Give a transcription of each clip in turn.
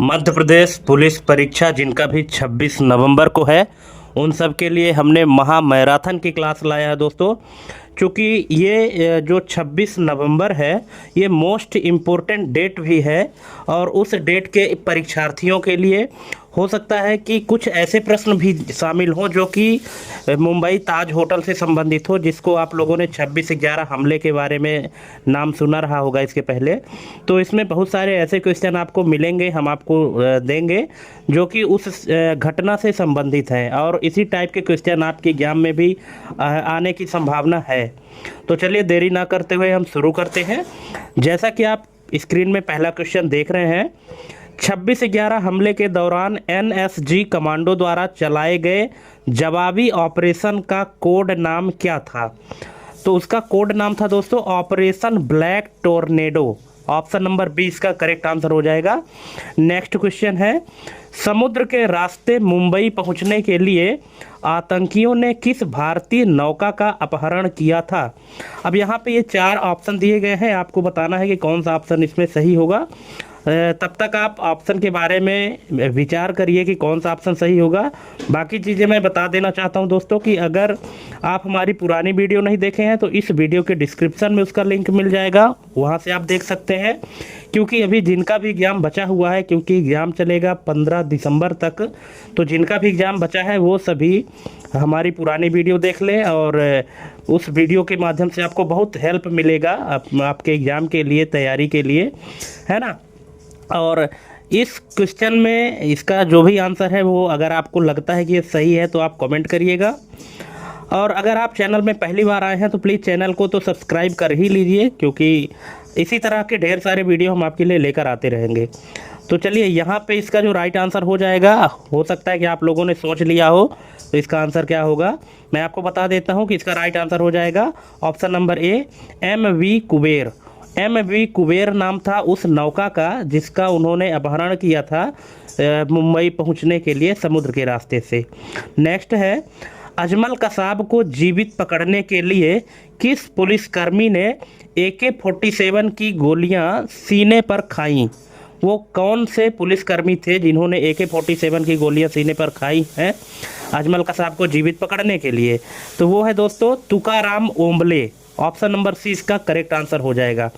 Madhya Pradesh police परीक्षा जिनका भी 26 नवंबर को है, उन सब के लिए हमने महा मैराथन की क्लास लाया है दोस्तों। क्योंकि ये जो 26 नवंबर है, ये मोस्ट इम्पोर्टेंट डेट भी है और उस डेट के परीक्षार्थियों के लिए हो सकता है कि कुछ ऐसे प्रश्न भी शामिल हों जो कि मुंबई ताज होटल से संबंधित हो, जिसको आप लोगों ने 26/11 हमले के बारे में नाम सुना रहा होगा इसके पहले। तो इसमें बहुत सारे ऐसे क्वेश्चन आपको मिलेंगे, हम आपको देंगे जो कि उस घटना से संबंधित हैं और इसी टाइप के क्वेश्चन आपके एग्जाम में भी आने की संभावना है। तो चलिए देरी ना करते हुए हम शुरू करते हैं। जैसा कि आप स्क्रीन में पहला क्वेश्चन देख रहे हैं, 26/11 हमले के दौरान एनएसजी कमांडो द्वारा चलाए गए जवाबी ऑपरेशन का कोड नाम क्या था? तो उसका कोड नाम था दोस्तों operation black tornado. Option number 20 का करेक्ट आंसर हो जाएगा। नेक्स्ट क्वेश्चन है, समुद्र के रास्ते मुंबई पहुंचने के लिए आतंकियों ने किस भारतीय नौका का अपहरण किया था? अब यहाँ पे ये 4 ऑप्शन दिए गए हैं, आपको बताना है कि कौन सा ऑप्शन इसमें सही होगा। तब तक आप ऑप्शन के बारे में विचार करिए कि कौन सा ऑप्शन सही होगा। बाकी चीज़ें मैं बता देना चाहता हूं दोस्तों कि अगर आप हमारी पुरानी वीडियो नहीं देखे हैं तो इस वीडियो के डिस्क्रिप्शन में उसका लिंक मिल जाएगा, वहां से आप देख सकते हैं। क्योंकि अभी जिनका भी एग्ज़ाम बचा हुआ है, क्योंकि एग्ज़ाम चलेगा 15 दिसंबर तक, तो जिनका भी एग्ज़ाम बचा है वो सभी हमारी पुरानी वीडियो देख लें और उस वीडियो के माध्यम से आपको बहुत हेल्प मिलेगा आपके एग्ज़ाम के लिए, तैयारी के लिए, है ना। और इस क्वेश्चन में इसका जो भी आंसर है वो अगर आपको लगता है कि ये सही है तो आप कमेंट करिएगा। और अगर आप चैनल में पहली बार आए हैं तो प्लीज़ चैनल को तो सब्सक्राइब कर ही लीजिए, क्योंकि इसी तरह के ढेर सारे वीडियो हम आपके लिए लेकर आते रहेंगे। तो चलिए यहाँ पे इसका जो राइट आंसर हो जाएगा, हो सकता है कि आप लोगों ने सोच लिया हो, तो इसका आंसर क्या होगा मैं आपको बता देता हूँ कि इसका राइट आंसर हो जाएगा ऑप्शन नंबर ए, MV कुबेर। MV कुबेर नाम था उस नौका का जिसका उन्होंने अपहरण किया था मुंबई पहुंचने के लिए समुद्र के रास्ते से। नेक्स्ट है, अजमल कसाब को जीवित पकड़ने के लिए किस पुलिसकर्मी ने AK-47 की गोलियां सीने पर खाईं? वो कौन से पुलिसकर्मी थे जिन्होंने AK-47 की गोलियां सीने पर खाई हैं अजमल कसाब को जीवित पकड़ने के लिए? तो वो है दोस्तों Tukaram Ombale. Option number C इसका करेक्ट आंसर हो जाएगा।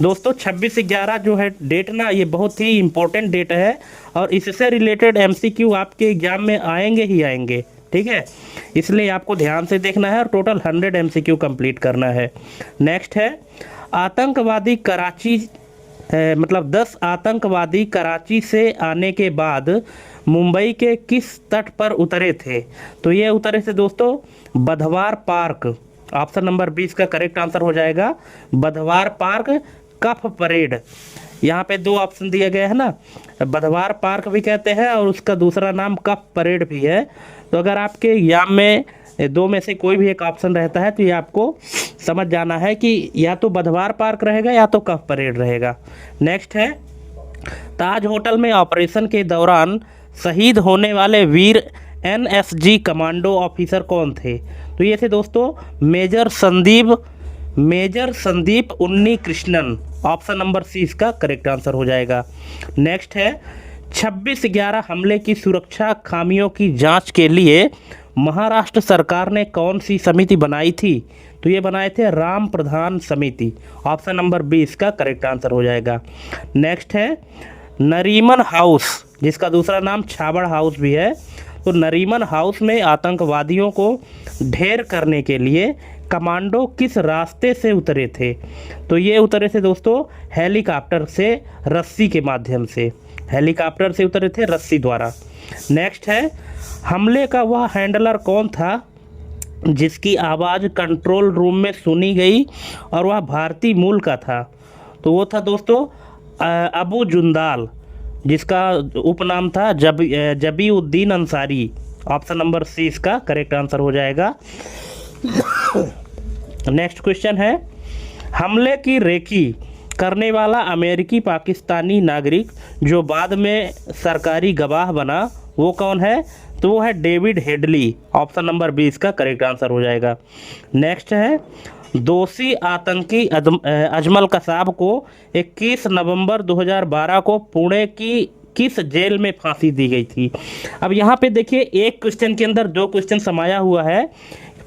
दोस्तों 26/11 जो है डेट ना, ये बहुत ही इंपॉर्टेंट डेट है और इससे रिलेटेड MCQ आपके एग्जाम में आएंगे ही आएंगे, ठीक है। इसलिए आपको ध्यान से देखना है और टोटल 100 MCQ कंप्लीट करना है। नेक्स्ट है, आतंकवादी कराची 10 आतंकवादी कराची से आने के बाद मुंबई के किस तट पर उतरे थे? तो ये उतरे थे दोस्तों बधवार पार्क। ऑप्शन नंबर 20 का करेक्ट आंसर हो जाएगा बधवार पार्क, कफ परेड। यहाँ पे 2 ऑप्शन दिए गए हैं ना, बधवार पार्क भी कहते हैं और उसका दूसरा नाम कफ परेड भी है। तो अगर आपके एग्जाम में 2 में से कोई भी एक ऑप्शन रहता है तो ये आपको समझ जाना है कि या तो बधवार पार्क रहेगा या तो कफ परेड रहेगा। नेक्स्ट है, ताज होटल में ऑपरेशन के दौरान शहीद होने वाले वीर NSG कमांडो ऑफिसर कौन थे? तो ये थे दोस्तों मेजर संदीप उन्नी कृष्णन। ऑप्शन नंबर सी इसका करेक्ट आंसर हो जाएगा। नेक्स्ट है, 26/11 हमले की सुरक्षा खामियों की जांच के लिए महाराष्ट्र सरकार ने कौन सी समिति बनाई थी? तो ये बनाए थे राम प्रधान समिति। ऑप्शन नंबर 20 का करेक्ट आंसर हो जाएगा। नेक्स्ट है, नरीमन हाउस जिसका दूसरा नाम छाबड़ हाउस भी है, तो नरीमन हाउस में आतंकवादियों को ढेर करने के लिए कमांडो किस रास्ते से उतरे थे? तो ये उतरे थे दोस्तों हेलीकॉप्टर से, रस्सी के माध्यम से, हेलीकॉप्टर से उतरे थे रस्सी द्वारा। नेक्स्ट है, हमले का वह हैंडलर कौन था जिसकी आवाज़ कंट्रोल रूम में सुनी गई और वह भारतीय मूल का था? तो वो था दोस्तों अबू जुंदाल, जिसका उपनाम था Zabiuddin Ansari. Option number C इसका करेक्ट आंसर हो जाएगा। नेक्स्ट क्वेश्चन है, हमले की रेकी करने वाला अमेरिकी पाकिस्तानी नागरिक जो बाद में सरकारी गवाह बना वो कौन है? तो वो है डेविड हेडली। ऑप्शन नंबर 20 का करेक्ट आंसर हो जाएगा। नेक्स्ट है, दोषी आतंकी अजमल कसाब को 21 नवंबर 2012 को पुणे की किस जेल में फांसी दी गई थी। अब यहाँ पे देखिए एक क्वेश्चन के अंदर दो क्वेश्चन समाया हुआ है।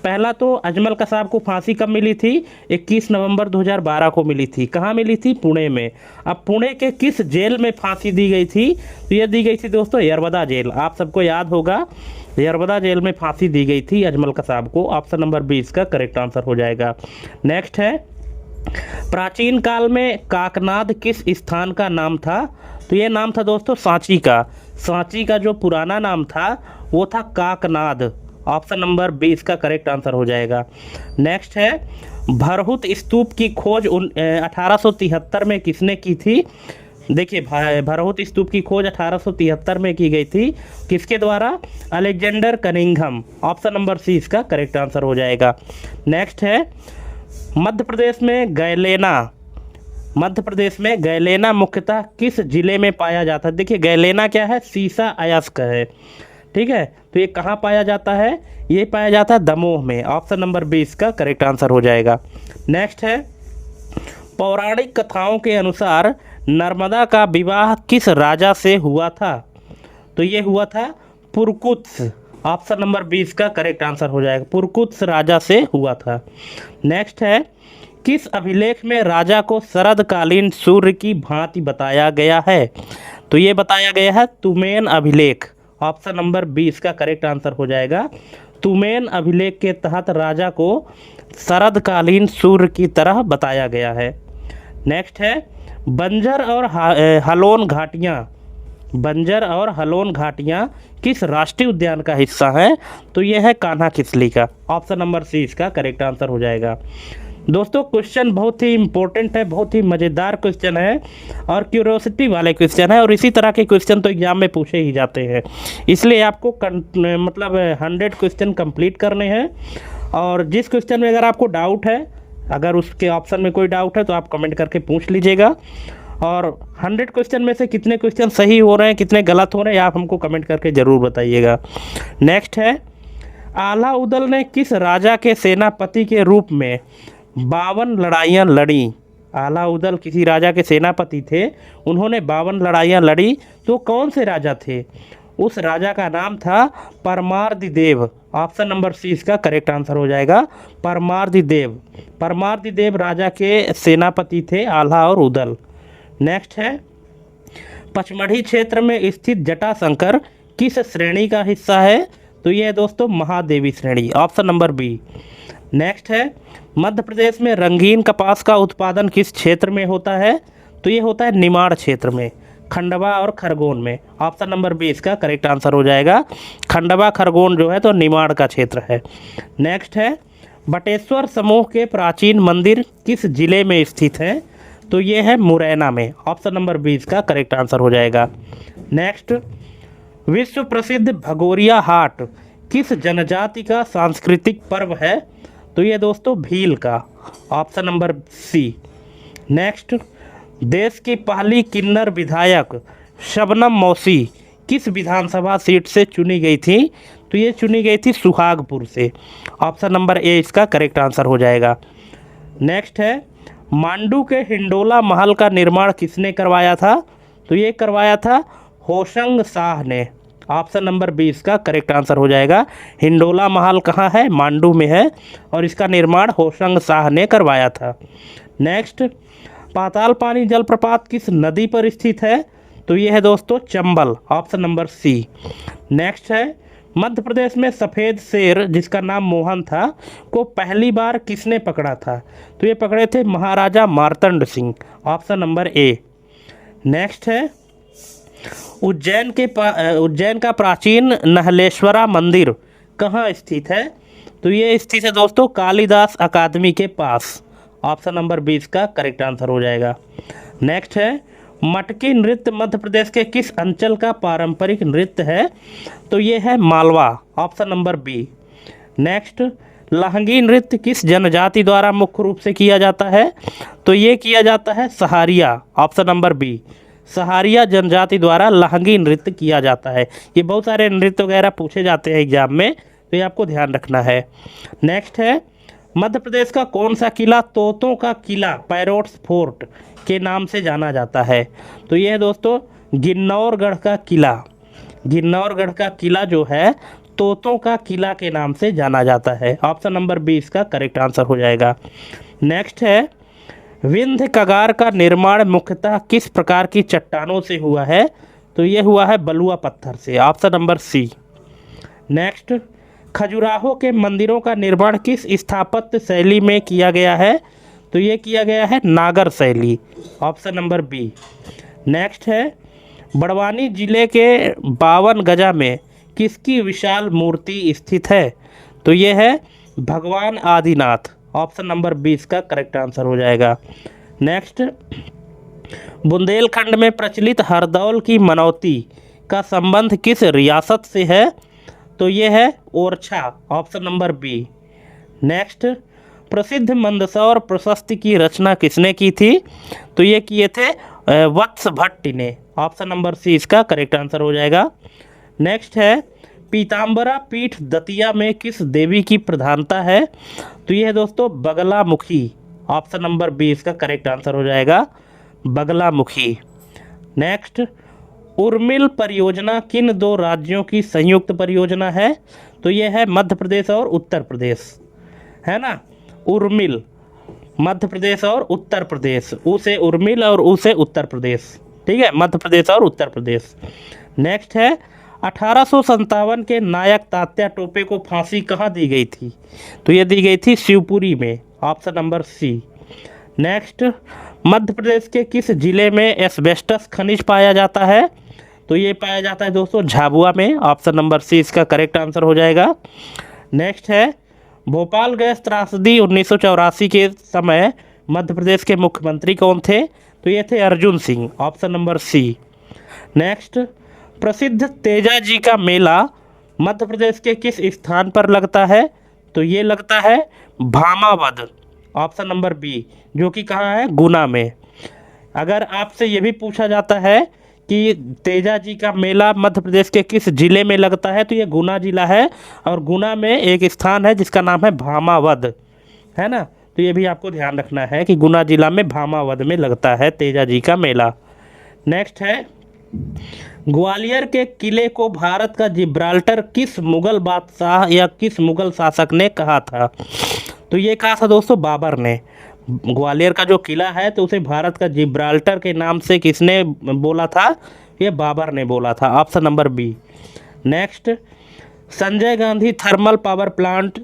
पहला तो अजमल कसाब को फांसी कब मिली थी, 21 नवंबर 2012 को मिली थी। कहाँ मिली थी, पुणे में। अब पुणे के किस जेल में फांसी दी गई थी, तो ये दी गई थी दोस्तों यरबदा जेल। आप सबको याद होगा यरबदा जेल में फांसी दी गई थी अजमल कसाब को। ऑप्शन नंबर 20 का करेक्ट आंसर हो जाएगा। नेक्स्ट है, प्राचीन काल में काकनाद किस स्थान का नाम था, तो ये नाम था दोस्तों सांची का। सांची का जो पुराना नाम था वो था काकनाद। ऑप्शन नंबर 20 का करेक्ट आंसर हो जाएगा। नेक्स्ट है, भरहुत स्तूप की खोज 1873 में किसने की थी। देखिए भरहुत स्तूप की खोज 1873 में की गई थी, किसके द्वारा, Alexander Cunningham. Option number C इसका करेक्ट आंसर हो जाएगा। नेक्स्ट है, मध्य प्रदेश में गैलेना मुख्यतः किस जिले में पाया जाता है। देखिए गैलेना क्या है, सीसा अयस्क है, ठीक है। तो ये कहाँ पाया जाता है, ये पाया जाता है दमोह में। ऑप्शन नंबर 20 का करेक्ट आंसर हो जाएगा। नेक्स्ट है, पौराणिक कथाओं के अनुसार नर्मदा का विवाह किस राजा से हुआ था, तो ये हुआ था पुरकुत्स। ऑप्शन नंबर 20 का करेक्ट आंसर हो जाएगा, पुरकुत्स राजा से हुआ था। नेक्स्ट है, किस अभिलेख में राजा को शरदकालीन सूर्य की भांति बताया गया है, तो ये बताया गया है तुमेन अभिलेख। ऑप्शन नंबर 20 का करेक्ट आंसर हो जाएगा। तुमेन अभिलेख के तहत राजा को शरदकालीन सूर्य की तरह बताया गया है। नेक्स्ट है, बंजर और हलोन घाटियाँ किस राष्ट्रीय उद्यान का हिस्सा है, तो यह है कान्हा किसली का। ऑप्शन नंबर सी इसका करेक्ट आंसर हो जाएगा। दोस्तों क्वेश्चन बहुत ही इंपॉर्टेंट है, बहुत ही मज़ेदार क्वेश्चन है और क्यूरोसिटी वाले क्वेश्चन है, और इसी तरह के क्वेश्चन तो एग्जाम में पूछे ही जाते हैं। इसलिए आपको मतलब 100 क्वेश्चन कंप्लीट करने हैं, और जिस क्वेश्चन में अगर आपको डाउट है, अगर उसके ऑप्शन में कोई डाउट है तो आप कमेंट करके पूछ लीजिएगा। और 100 क्वेश्चन में से कितने क्वेश्चन सही हो रहे हैं, कितने गलत हो रहे हैं, आप हमको कमेंट करके ज़रूर बताइएगा। नेक्स्ट है, अलाउद्दीन ने किस राजा के सेनापति के रूप में 52 लड़ाइयाँ लड़ी। अलाउद्दीन किसी राजा के सेनापति थे, उन्होंने 52 लड़ाइयाँ लड़ी, तो कौन से राजा थे, उस राजा का नाम था परमार्दिदेव। ऑप्शन नंबर सी इसका करेक्ट आंसर हो जाएगा, परमार्दिदेव राजा के सेनापति थे आल्हा और उदल। नेक्स्ट है, पचमढ़ी क्षेत्र में स्थित जटाशंकर किस श्रेणी का हिस्सा है, तो ये है दोस्तों महादेवी श्रेणी। Option number B. नेक्स्ट है, मध्य प्रदेश में रंगीन कपास का उत्पादन किस क्षेत्र में होता है, तो ये होता है निमाड़ क्षेत्र में, खंडवा और खरगोन में। ऑप्शन नंबर 20 का करेक्ट आंसर हो जाएगा। खंडवा खरगोन जो है तो निमाड़ का क्षेत्र है। नेक्स्ट है, बटेश्वर समूह के प्राचीन मंदिर किस जिले में स्थित है, तो ये है मुरैना में। ऑप्शन नंबर 20 का करेक्ट आंसर हो जाएगा। नेक्स्ट, विश्व प्रसिद्ध भगोरिया हाट किस जनजाति का सांस्कृतिक पर्व है, तो ये दोस्तों भील का। Option number C. नेक्स्ट, देश की पहली किन्नर विधायक शबनम मौसी किस विधानसभा सीट से चुनी गई थी, तो ये चुनी गई थी सुहागपुर से। ऑप्शन नंबर ए इसका करेक्ट आंसर हो जाएगा। नेक्स्ट है, मांडू के हिंडोला महल का निर्माण किसने करवाया था, तो ये करवाया था होशंग शाह ने। ऑप्शन नंबर 20 का करेक्ट आंसर हो जाएगा। हिंडोला महल कहाँ है, मांडू में है, और इसका निर्माण होशंग शाह ने करवाया था। नेक्स्ट, पाताल पानी जलप्रपात किस नदी पर स्थित है, तो ये है दोस्तों Chambal. Option number C. Next है, मध्य प्रदेश में सफ़ेद शेर जिसका नाम मोहन था को पहली बार किसने पकड़ा था, तो ये पकड़े थे Maharaja Martand Singh. Option number A. Next है, उज्जैन का प्राचीन नहलेश्वरा मंदिर कहाँ स्थित है, तो ये स्थित है दोस्तों कालिदास अकादमी के पास। ऑप्शन नंबर 20 का करेक्ट आंसर हो जाएगा। नेक्स्ट है, मटकी नृत्य मध्य प्रदेश के किस अंचल का पारंपरिक नृत्य है, तो ये है Malwa. Option number B. Next, Lahangi नृत्य किस जनजाति द्वारा मुख्य रूप से किया जाता है, तो ये किया जाता है Saharia. Option number B. Saharia जनजाति द्वारा लहंगी नृत्य किया जाता है। ये बहुत सारे नृत्य वगैरह पूछे जाते हैं एग्जाम में, तो ये आपको ध्यान रखना है। नेक्स्ट है, मध्य प्रदेश का कौन सा किला तोतों का किला पैरोट्स फोर्ट के नाम से जाना जाता है, तो ये है दोस्तों गिन्नौरगढ़ का किला, गिन्नौरगढ़ का किला जो है तोतों का किला के नाम से जाना जाता है। ऑप्शन नंबर बी इसका करेक्ट आंसर हो जाएगा। नेक्स्ट है, विंध्य कगार का निर्माण मुख्यतः किस प्रकार की चट्टानों से हुआ है? तो ये हुआ है बलुआ पत्थर से। Option number C. Next, Khajuraho के मंदिरों का निर्माण किस स्थापत्य शैली में किया गया है? तो ये किया गया है नागर शैली। Option number B. नेक्स्ट है, बड़वानी जिले के 52 गजा में किसकी विशाल मूर्ति स्थित है? तो ये है भगवान आदिनाथ। ऑप्शन नंबर 20 का करेक्ट आंसर हो जाएगा। नेक्स्ट, बुंदेलखंड में प्रचलित हरदौल की मनौती का संबंध किस रियासत से है? तो ये है Orchha. Option number B. Next, प्रसिद्ध मंदसौर प्रशस्ति की रचना किसने की थी? तो ये किए थे वत्स भट्ट ने। ऑप्शन नंबर सी इसका करेक्ट आंसर हो जाएगा। नेक्स्ट है, पीताम्बरा पीठ दतिया में किस देवी की प्रधानता है? तो ये है दोस्तों बगलामुखी। ऑप्शन नंबर बी इसका करेक्ट आंसर हो जाएगा, बगलामुखी। नेक्स्ट, उर्मिल परियोजना किन 2 राज्यों की संयुक्त परियोजना है? तो ये है मध्य प्रदेश और उत्तर प्रदेश, है ना। उर्मिल मध्य प्रदेश और उत्तर प्रदेश, उ से उर्मिल और उ से उत्तर प्रदेश, ठीक है, मध्य प्रदेश और उत्तर प्रदेश। नेक्स्ट है, 1857 के नायक तात्या टोपे को फांसी कहाँ दी गई थी? तो ये दी गई थी शिवपुरी में। Option number C. Next, Madhya Pradesh के किस जिले में एस्बेस्टस खनिज पाया जाता है? तो ये पाया जाता है दोस्तों झाबुआ में। ऑप्शन नंबर सी इसका करेक्ट आंसर हो जाएगा। नेक्स्ट है, भोपाल गैस त्रासदी 1984 के समय मध्य प्रदेश के मुख्यमंत्री कौन थे? तो ये थे Arjun Singh. Option number C. Next, प्रसिद्ध तेजा जी का मेला मध्य प्रदेश के किस स्थान पर लगता है? तो ये लगता है भामावद। ऑप्शन नंबर बी, जो कि कहाँ है? गुना में। अगर आपसे ये भी पूछा जाता है कि तेजा जी का मेला मध्य प्रदेश के किस जिले में लगता है, तो ये गुना जिला है, और गुना में एक स्थान है जिसका नाम है भामावद, है ना। तो ये भी आपको ध्यान रखना है कि गुना जिला में भामावद में लगता है तेजा जी का मेला। नेक्स्ट है, ग्वालियर के किले को भारत का जिब्राल्टर किस मुगल बादशाह या किस मुगल शासक ने कहा था? तो ये कहा था दोस्तों बाबर ने। ग्वालियर का जो किला है तो उसे भारत का जिब्राल्टर के नाम से किसने बोला था? ये बाबर ने बोला था। Option number B. Next, Sanjay Gandhi thermal power plant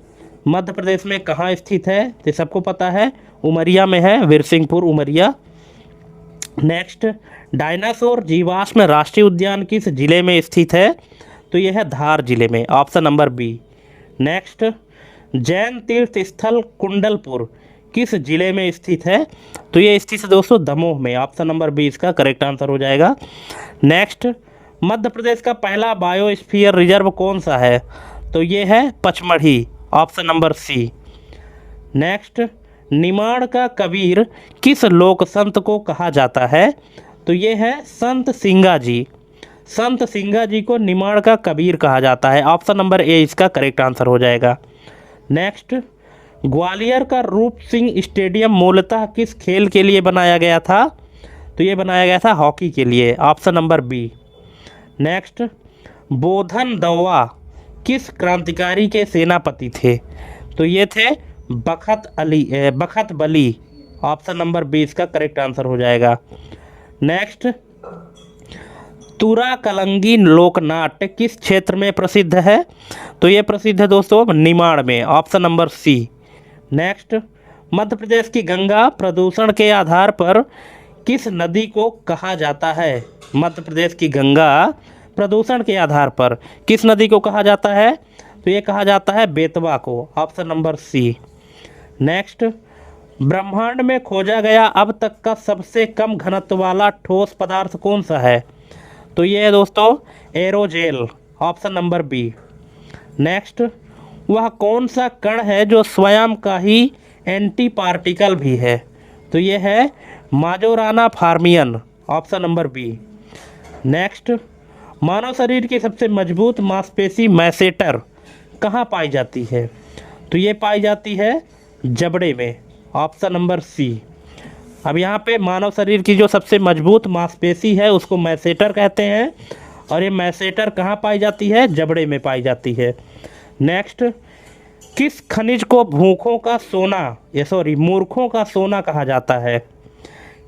Madhya Pradesh में कहाँ स्थित है? तो सबको पता है उमरिया में है, वीरसिंहपुर उमरिया। नेक्स्ट, डायनासोर जीवाश्म राष्ट्रीय उद्यान किस जिले में स्थित है? तो यह है धार जिले में। Option number B. Next, Jain तीर्थ स्थल कुंडलपुर किस जिले में स्थित है? तो ये स्थित है दोस्तों दमोह में। ऑप्शन नंबर बी इसका करेक्ट आंसर हो जाएगा। नेक्स्ट, मध्य प्रदेश का पहला बायोस्फीयर रिजर्व कौन सा है? तो ये है Pachmarhi. Option number C. Next, Nimar का कबीर किस लोक संत को कहा जाता है? तो ये है संत सिंगा जी। संत सिंगा जी को निमाड़ का कबीर कहा जाता है। ऑप्शन नंबर ए इसका करेक्ट आंसर हो जाएगा। नेक्स्ट, ग्वालियर का रूप सिंह स्टेडियम मूलतः किस खेल के लिए बनाया गया था? तो ये बनाया गया था हॉकी के लिए। Option number B. Next, Bodhan Dauwa किस क्रांतिकारी के सेनापति थे? तो ये थे Bakhat Bali. Option number B इसका करेक्ट आंसर हो जाएगा। नेक्स्ट, तुरा कलंगी लोकनाट्य किस क्षेत्र में प्रसिद्ध है? तो ये प्रसिद्ध है दोस्तों निमाड़ में। Option number C. Next, Madhya Pradesh की गंगा प्रदूषण के आधार पर किस नदी को कहा जाता है? मध्य प्रदेश की गंगा प्रदूषण के आधार पर किस नदी को कहा जाता है? तो ये कहा जाता है बेतवा को। Option number C. नेक्स्ट, ब्रह्मांड में खोजा गया अब तक का सबसे कम घनत्व वाला ठोस पदार्थ कौन सा है? तो ये है दोस्तों aerogel. Option number B. Next, वह कौन सा कण है जो स्वयं का ही एंटी पार्टिकल भी है? तो ये है Majorana fermion. Option number B. Next, मानव शरीर की सबसे मजबूत मांसपेशी मैसेटर कहाँ पाई जाती है? तो ये पाई जाती है जबड़े में। Option number C. अब यहाँ पे मानव शरीर की जो सबसे मजबूत मांसपेशी है उसको मैसेटर कहते हैं, और ये मैसेटर कहाँ पाई जाती है? जबड़े में पाई जाती है। नेक्स्ट, किस खनिज को भूखों का सोना मूर्खों का सोना कहा जाता है?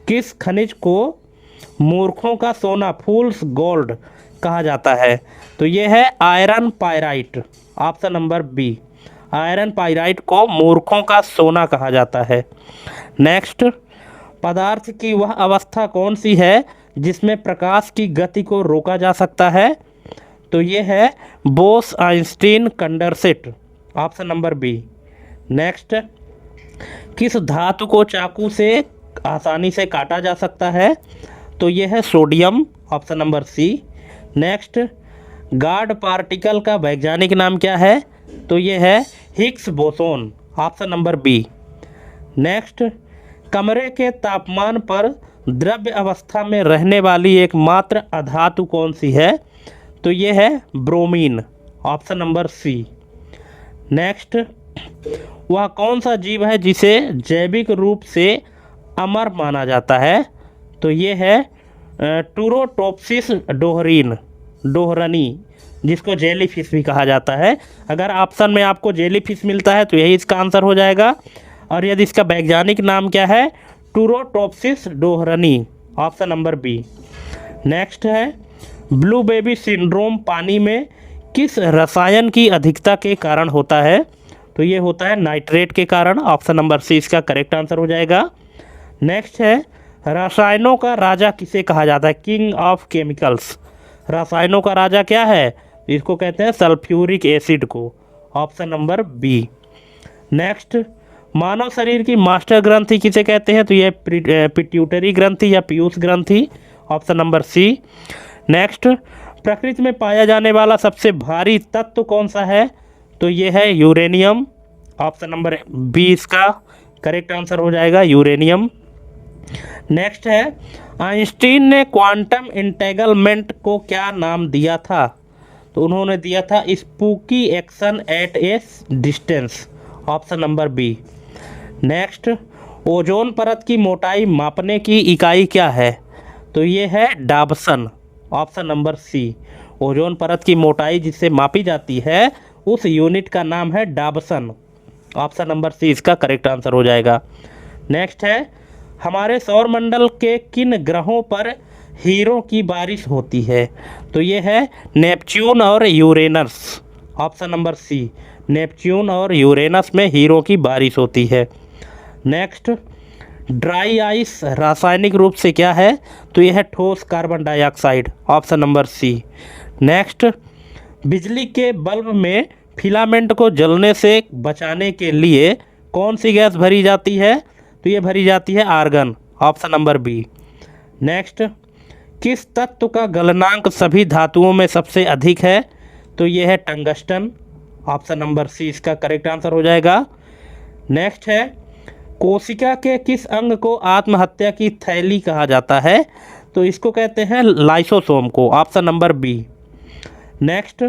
किस खनिज को मूर्खों का सोना, फूल्स गोल्ड कहा जाता है? तो ये है iron pyrite, option number B. Iron pyrite को मूर्खों का सोना कहा जाता है। नेक्स्ट, पदार्थ की वह अवस्था कौन सी है जिसमें प्रकाश की गति को रोका जा सकता है? तो ये है Bose Einstein condensate, option number B. Next, किस धातु को चाकू से आसानी से काटा जा सकता है? तो ये है sodium, option number C. Next, God particle का वैज्ञानिक नाम क्या है? तो ये है Higgs boson, option number B. Next, कमरे के तापमान पर द्रव्य अवस्था में रहने वाली एकमात्र अधातु कौन सी है? तो ये है bromine, option number C. Next, वह कौन सा जीव है जिसे जैविक रूप से अमर माना जाता है? तो ये है टूरोटोप्सिस डोहरनी, जिसको जेली फिश भी कहा जाता है। अगर ऑप्शन में आपको जेली फिश मिलता है तो यही इसका आंसर हो जाएगा। और यदि इसका वैज्ञानिक नाम क्या है? टूरोटोप्सिस डोहरनी, ऑप्शन नंबर बी। नेक्स्ट है, ब्लू बेबी सिंड्रोम पानी में किस रसायन की अधिकता के कारण होता है? तो ये होता है नाइट्रेट के कारण, ऑप्शन नंबर सी इसका करेक्ट आंसर हो जाएगा। नेक्स्ट है, रसायनों का राजा किसे कहा जाता है? King of chemicals. रसायनों का राजा क्या है? इसको कहते हैं सल्फ्यूरिक एसिड को, ऑप्शन नंबर बी। नेक्स्ट, मानव शरीर की मास्टर ग्रंथि किसे कहते हैं? तो ये पिट्यूटरी ग्रंथि या पीयूष ग्रंथि, ऑप्शन नंबर सी। नेक्स्ट, प्रकृति में पाया जाने वाला सबसे भारी तत्व कौन सा है? तो ये है यूरेनियम, ऑप्शन नंबर बी इसका करेक्ट आंसर हो जाएगा, यूरेनियम। नेक्स्ट है, आइंस्टीन ने क्वांटम इंटेगलमेंट को क्या नाम दिया था? तो उन्होंने दिया था spooky action at a distance, option number B. Next, ozone परत की मोटाई मापने की इकाई क्या है? तो ये है डाबसन, ऑप्शन नंबर सी। ओजोन परत की मोटाई जिससे मापी जाती है उस यूनिट का नाम है डाबसन, ऑप्शन नंबर सी इसका करेक्ट आंसर हो जाएगा। नेक्स्ट है, हमारे सौरमंडल के किन ग्रहों पर हीरों की बारिश होती है? तो ये है नेपच्यून और Uranus, option number C. Neptune और यूरेनस में हीरों की बारिश होती है। नेक्स्ट, ड्राई आइस रासायनिक रूप से क्या है? तो यह है ठोस carbon dioxide, option number C. Next, बिजली के बल्ब में फिलामेंट को जलने से बचाने के लिए कौन सी गैस भरी जाती है? तो ये भरी जाती है argon, option number B. Next, किस तत्व का गलनांक सभी धातुओं में सबसे अधिक है? तो ये है टंगस्टन, ऑप्शन नंबर सी इसका करेक्ट आंसर हो जाएगा। नेक्स्ट है, कोशिका के किस अंग को आत्महत्या की थैली कहा जाता है? तो इसको कहते हैं लाइसोसोम को, ऑप्शन नंबर बी। नेक्स्ट,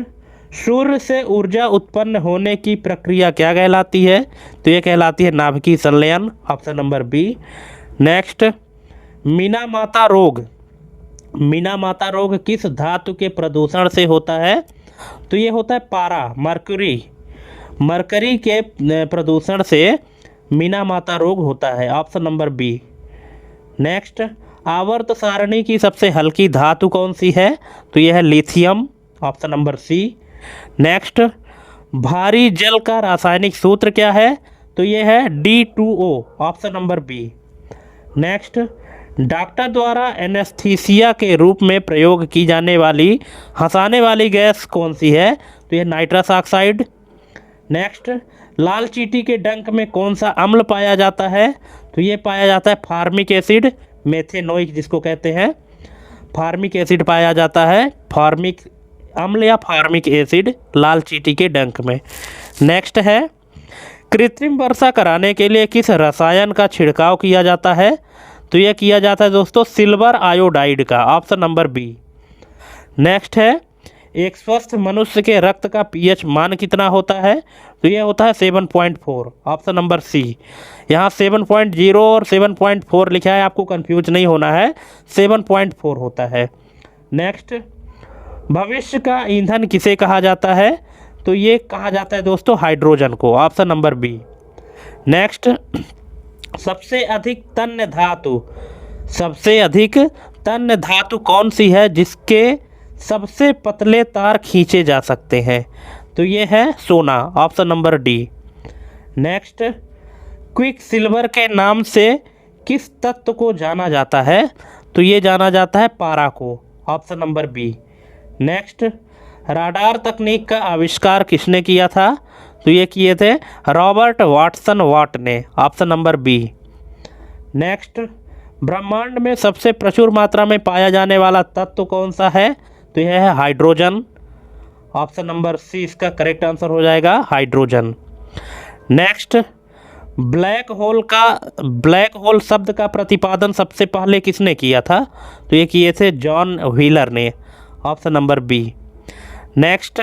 सूर्य से ऊर्जा उत्पन्न होने की प्रक्रिया क्या कहलाती है? तो ये कहलाती है नाभिकीय संलयन, ऑप्शन नंबर बी। नेक्स्ट, मीनामाता रोग किस धातु के प्रदूषण से होता है? तो ये होता है पारा, मरकरी के प्रदूषण से मीनामाता रोग होता है, ऑप्शन नंबर बी। नेक्स्ट, आवर्त सारणी की सबसे हल्की धातु कौन सी है? तो यह है lithium, option number C. Next, भारी जल का रासायनिक सूत्र क्या है? तो यह है D2O, option number B. Next, doctor द्वारा एनेस्थीसिया के रूप में प्रयोग की जाने वाली हंसाने वाली गैस कौन सी है? तो यह नाइट्रस ऑक्साइड। नेक्स्ट, लाल चींटी के डंक में कौन सा अम्ल पाया जाता है? तो ये पाया जाता है फार्मिक एसिड, मेथेनोइक जिसको कहते हैं, फार्मिक एसिड पाया जाता है, फार्मिक अम्ल या फार्मिक एसिड लाल चींटी के डंक में। नेक्स्ट है, कृत्रिम वर्षा कराने के लिए किस रसायन का छिड़काव किया जाता है? तो यह किया जाता है दोस्तों सिल्वर आयोडाइड का, ऑप्शन नंबर बी। नेक्स्ट है, एक स्वस्थ मनुष्य के रक्त का पीएच मान कितना होता है? तो ये होता है 7.4, ऑप्शन नंबर सी। यहाँ 7.0 और 7.4 लिखा है, आपको कंफ्यूज नहीं होना है, 7.4 होता है। नेक्स्ट, भविष्य का ईंधन किसे कहा जाता है? तो ये कहा जाता है दोस्तों हाइड्रोजन को, ऑप्शन नंबर बी। नेक्स्ट, सबसे अधिक तन्य धातु कौन सी है जिसके सबसे पतले तार खींचे जा सकते हैं? तो ये है सोना, option number D. Next, quick silver के नाम से किस तत्व को जाना जाता है? तो ये जाना जाता है पारा को, option number B. Next, radar तकनीक का आविष्कार किसने किया था? तो ये किए थे रॉबर्ट वाटसन वाट ने, ऑप्शन नंबर बी। नेक्स्ट, ब्रह्मांड में सबसे प्रचुर मात्रा में पाया जाने वाला तत्व कौन सा है? तो यह है हाइड्रोजन, ऑप्शन नंबर सी इसका करेक्ट आंसर हो जाएगा, हाइड्रोजन। नेक्स्ट, ब्लैक होल शब्द का प्रतिपादन सबसे पहले किसने किया था? तो ये किए थे जॉन व्हीलर ने, ऑप्शन नंबर बी। नेक्स्ट,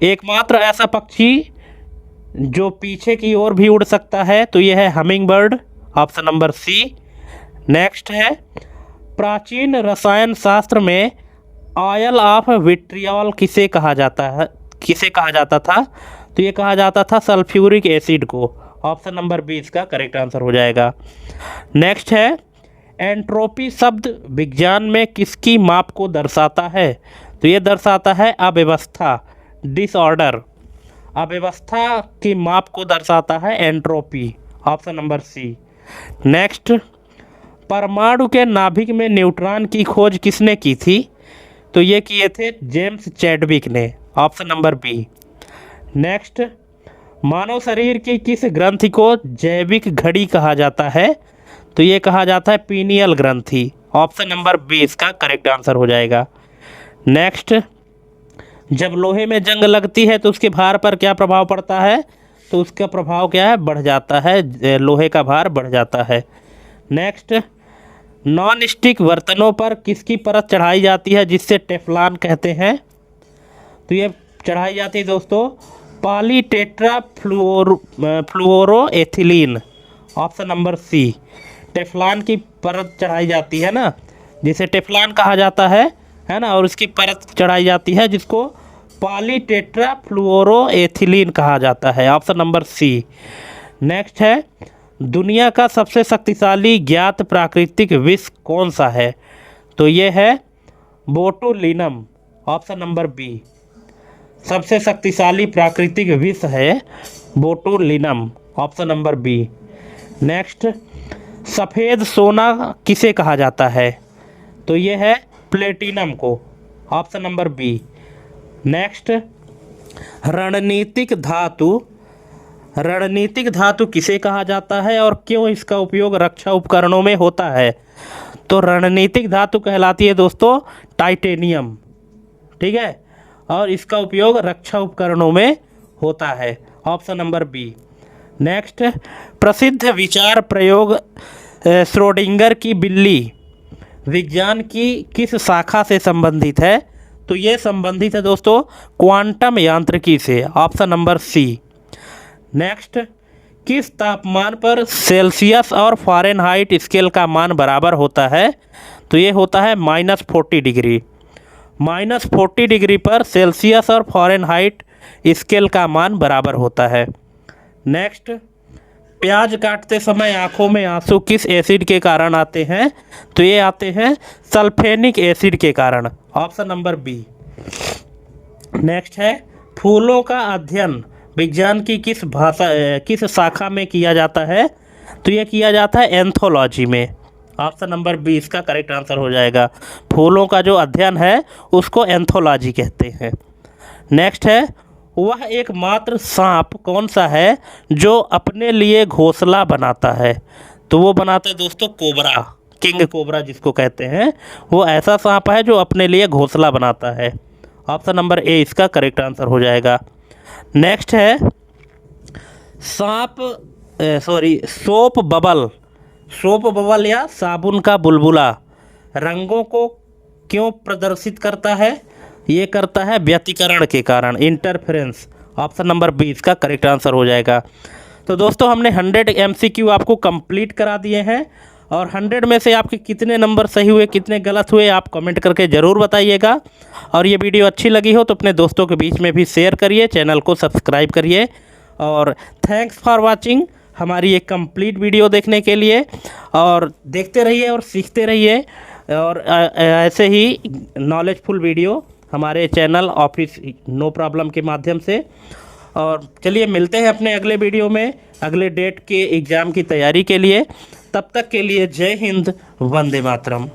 एकमात्र ऐसा पक्षी जो पीछे की ओर भी उड़ सकता है, तो ये है humming bird, option number C. Next है, प्राचीन रसायन शास्त्र में ऑयल ऑफ विट्रियॉल किसे कहा जाता था? तो ये कहा जाता था सल्फ्यूरिक एसिड को, ऑप्शन नंबर बी इसका करेक्ट आंसर हो जाएगा। नेक्स्ट है, एंट्रोपी शब्द विज्ञान में किसकी माप को दर्शाता है? तो ये दर्शाता है अव्यवस्था, डिसऑर्डर, अव्यवस्था की माप को दर्शाता है entropy, option number C. Next, परमाणु के नाभिक में न्यूट्रॉन की खोज किसने की थी? तो ये किए थे जेम्स चैडविक ने, ऑप्शन नंबर बी। नेक्स्ट, मानव शरीर की किस ग्रंथि को जैविक घड़ी कहा जाता है? तो ये कहा जाता है पीनियल ग्रंथि, ऑप्शन नंबर बी इसका करेक्ट आंसर हो जाएगा। नेक्स्ट, जब लोहे में जंग लगती है तो उसके भार पर क्या प्रभाव पड़ता है? तो उसका प्रभाव क्या है? बढ़ जाता है, लोहे का भार बढ़ जाता है। नेक्स्ट, नॉन स्टिक बर्तनों पर किसकी परत चढ़ाई जाती है जिससे टेफ्लॉन कहते हैं? तो ये चढ़ाई जाती है दोस्तों पॉलीटेट्रा फ्लोरोएथिलीन, ऑप्शन नंबर सी। टेफ्लॉन की परत चढ़ाई जाती है ना, जिसे टेफ्लॉन कहा जाता है ना, और उसकी परत चढ़ाई जाती है जिसको पॉलीटेट्रा फ्लोरोएथिलीन कहा जाता है, ऑप्शन नंबर सी। नेक्स्ट है, दुनिया का सबसे शक्तिशाली ज्ञात प्राकृतिक विष कौन सा है? तो ये है बोटुलिनम, ऑप्शन नंबर बी। सबसे शक्तिशाली प्राकृतिक विष है botulinum, option number B. Next, सफ़ेद सोना किसे कहा जाता है? तो ये है प्लेटिनम को, ऑप्शन नंबर बी। नेक्स्ट, रणनीतिक धातु किसे कहा जाता है और क्यों इसका उपयोग रक्षा उपकरणों में होता है? तो रणनीतिक धातु कहलाती है दोस्तों टाइटेनियम, ठीक है, और इसका उपयोग रक्षा उपकरणों में होता है, ऑप्शन नंबर बी। नेक्स्ट, प्रसिद्ध विचार प्रयोग श्रोडिंगर की बिल्ली विज्ञान की किस शाखा से संबंधित है? तो ये संबंधित है दोस्तों क्वांटम यांत्रिकी से, ऑप्शन नंबर सी। नेक्स्ट, किस तापमान पर सेल्सियस और फ़ारेनहाइट स्केल का मान बराबर होता है? तो ये होता है -40 डिग्री। -40 डिग्री पर सेल्सियस और फ़ारेनहाइट स्केल का मान बराबर होता है। नेक्स्ट, प्याज काटते समय आँखों में आंसू किस एसिड के कारण आते हैं? तो ये आते हैं सल्फेनिक एसिड के कारण, ऑप्शन नंबर बी। नेक्स्ट है, फूलों का अध्ययन विज्ञान की किस शाखा में किया जाता है? तो ये किया जाता है एंथोलॉजी में, ऑप्शन नंबर बी इसका करेक्ट आंसर हो जाएगा। फूलों का जो अध्ययन है उसको एंथोलॉजी कहते हैं। नेक्स्ट है, वह एकमात्र सांप कौन सा है जो अपने लिए घोंसला बनाता है? तो वो बनाता है दोस्तों कोबरा, किंग कोबरा जिसको कहते हैं, वो ऐसा सांप है जो अपने लिए घोंसला बनाता है, ऑप्शन नंबर ए इसका करेक्ट आंसर हो जाएगा। नेक्स्ट है, सोप बबल या साबुन का बुलबुला रंगों को क्यों प्रदर्शित करता है? ये करता है व्यतिकरण के कारण, इंटरफेरेंस। ऑप्शन नंबर 20 का करेक्ट आंसर हो जाएगा। तो दोस्तों हमने 100 MCQ आपको कंप्लीट करा दिए हैं, और 100 में से आपके कितने नंबर सही हुए, कितने गलत हुए, आप कमेंट करके ज़रूर बताइएगा। और ये वीडियो अच्छी लगी हो तो अपने दोस्तों के बीच में भी शेयर करिए, चैनल को सब्सक्राइब करिए। और थैंक्स फॉर वाचिंग हमारी एक कंप्लीट वीडियो देखने के लिए। और देखते रहिए और सीखते रहिए, और ऐसे ही नॉलेजफुल वीडियो हमारे चैनल ऑफिस नो प्रॉब्लम के माध्यम से। और चलिए मिलते हैं अपने अगले वीडियो में, अगले डेट के एग्ज़ाम की तैयारी के लिए। तब तक के लिए जय हिंद, वंदे मातरम।